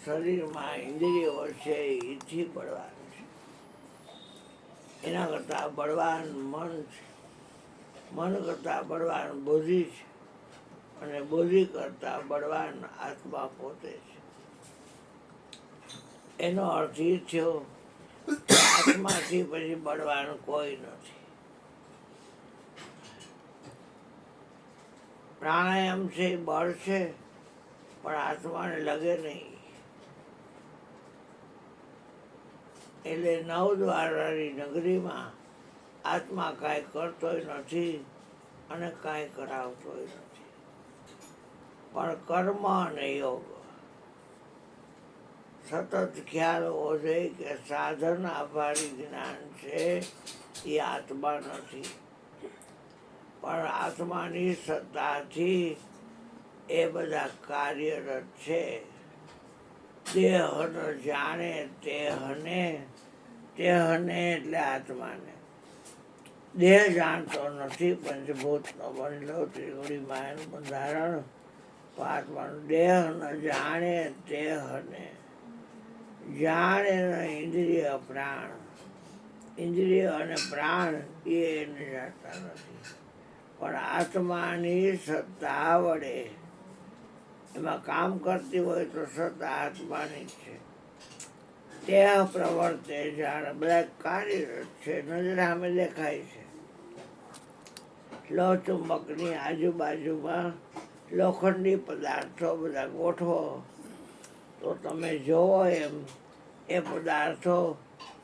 શરીરમાં ઇન્દ્રિયો છે એથી બળવાન છે. એના કરતાં બળવાન મન છે. મન કરતાં બળવાન બુદ્ધિ છે. અને બુદ્ધિ કરતાં બળવાન આત્મા પોતે છે. એનો અર્થ એ થયો કે આત્માથી પછી બળવાન કોઈ નથી. પ્રાણાયામ છે એ બળ છે, પણ આત્માને લગે નહીં. એટલે 9 દ્વારની નગરીમાં આત્મા કાંઈ કરતોય નથી અને કાંઈ કરાવતોય નથી. પણ કર્મ અને યોગ સતત ખ્યાલ હોવો જોઈએ કે સાધન આભારી જ્ઞાન છે એ આત્મા નથી, પણ આત્માની સત્તાથી એ બધા કાર્યરત છે. દેહન જાણે તેહને, તેહને એટલે આત્માને. દેહ જાણતો નથી, પંચભૂતનો બનેલો ત્રિગુણી માયાનું બંધારણ. આત્માનું દેહ ન જાણે તેહને, જાણે ન ઇન્દ્રિય પ્રાણ. ઇન્દ્રિય અને પ્રાણ એ એને જાણતા નથી, પણ આત્માની સત્તા વડે એમાં કામ કરતી હોય તો સત્તા આત્માની છે. દેહ પ્રવર્તે જાણે બધા કાર્યરત છે, નજર સામે દેખાય છે. લોહચુંબકની આજુબાજુમાં લોખંડી પદાર્થો બધા ગોઠવો તો તમે જોવો એમ એ પદાર્થો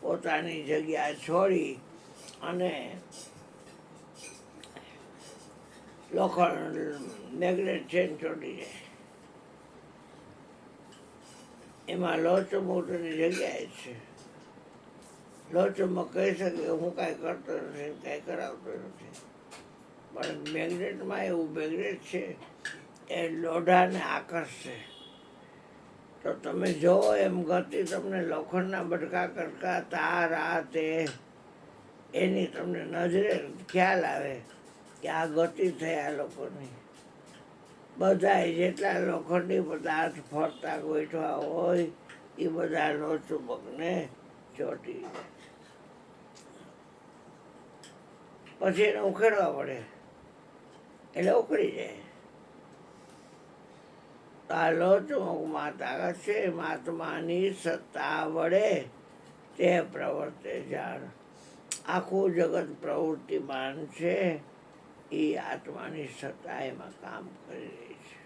પોતાની જગ્યા છોડી અને લોખંડ મેગ્નેટ ચેન ચોટી જાય. એમાં લોહચુંબકની જગ્યાએ છે. લોહચુંબક કહી શકે હું કાંઈ કરતો નથી, કાંઈ કરાવતો નથી, પણ મેગ્નેટમાં એવું મેગ્નેટ છે એ લોઢાને આકર્ષશે. તો તમે જોવો એમ ગતિ તમને લોખંડના બટકા કટકા તાર આ તે એની તમને નજરે ખ્યાલ આવે કે આ ગતિ થઈ આ લોકોની. બધા જેટલા લોખંડી પદાર્થ ફરતા ગોઠવા હોય એ બધા લોહચુંબકને ચોંટી જાય. પછી એને ઉખેડવા પડે એટલે ઉખડી જાય. આ લોહચુંબકમાં તાકાત છે. આત્માની સત્તા વડે તે પ્રવર્તે જાણ. આખું જગત પ્રવૃત્તિમાન છે એ આત્માની સત્તા એમાં કામ કરી રહી છે.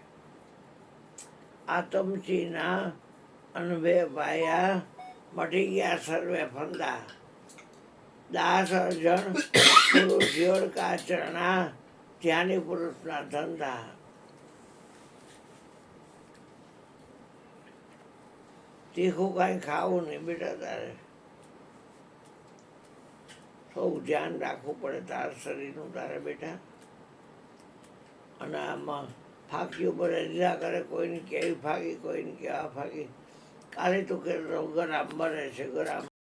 આતમચીના અનભે પાયા, મટી ગયા સર્વે ફંદા. દાસ અર્જણ પુરુષ યોડકા ચરણા, ધ્યાની પુરુષના ધંધા. તીખું કાંઈ ખાવું નહીં બેટા તારે. થોડું ધ્યાન રાખવું પડે તારા શરીરનું તારે બેટા. અને આમાં ફાંકીઓ બધા લીધા કરે, કોઈની કેવી ફાંકી, કોઈની કેવા ફાંકી. કાલે તું કે ગરામ બને છે, ગરામ